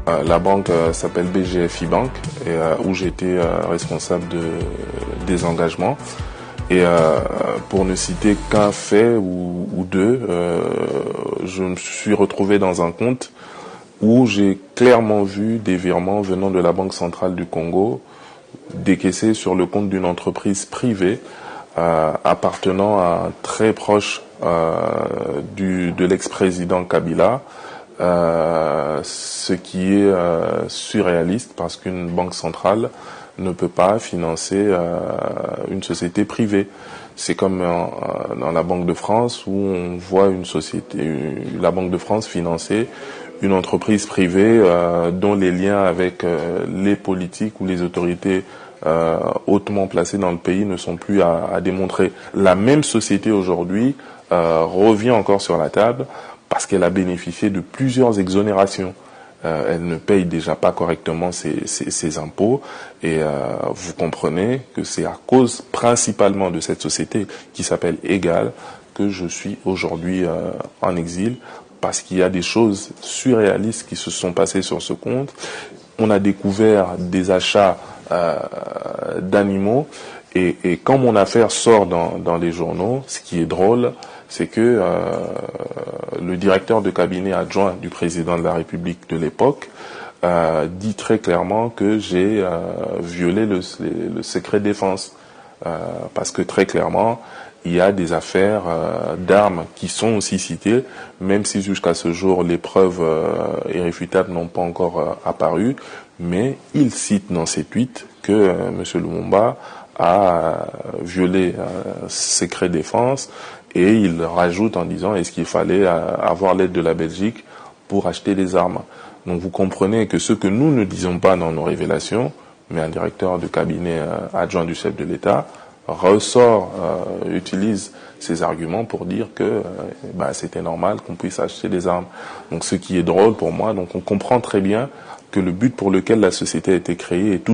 La banque s'appelle BGFI Bank et où j'étais responsable des engagements. Et pour ne citer qu'un fait ou deux, je me suis retrouvé dans un compte où j'ai clairement vu des virements venant de la Banque centrale du Congo décaissés sur le compte d'une entreprise privée appartenant à un très proche de l'ex-président Kabila. Ce qui est surréaliste parce qu'une banque centrale ne peut pas financer une société privée. C'est comme dans la Banque de France où on voit la Banque de France financer une entreprise privée dont les liens avec les politiques ou les autorités hautement placées dans le pays ne sont plus à démontrer. La même société aujourd'hui revient encore sur la table parce qu'elle a bénéficié de plusieurs exonérations. Elle ne paye déjà pas correctement ses impôts et vous comprenez que c'est à cause principalement de cette société qui s'appelle Egal que je suis aujourd'hui en exil parce qu'il y a des choses surréalistes qui se sont passées sur ce compte. On a découvert des achats d'animaux et quand mon affaire sort dans les journaux, ce qui est drôle, c'est que le directeur de cabinet adjoint du président de la République de l'époque dit très clairement que j'ai violé le secret défense. Parce que très clairement, il y a des affaires d'armes qui sont aussi citées, même si jusqu'à ce jour les preuves irréfutables n'ont pas encore apparu, mais il cite dans ses tweets que M. Lumumba a violé secret défense et il rajoute en disant est-ce qu'il fallait avoir l'aide de la Belgique pour acheter des armes. Donc vous comprenez que ce que nous ne disons pas dans nos révélations, mais un directeur de cabinet adjoint du chef de l'État utilise ces arguments pour dire que c'était normal qu'on puisse acheter des armes. Donc ce qui est drôle pour moi, donc on comprend très bien que le but pour lequel la société a été créée est tout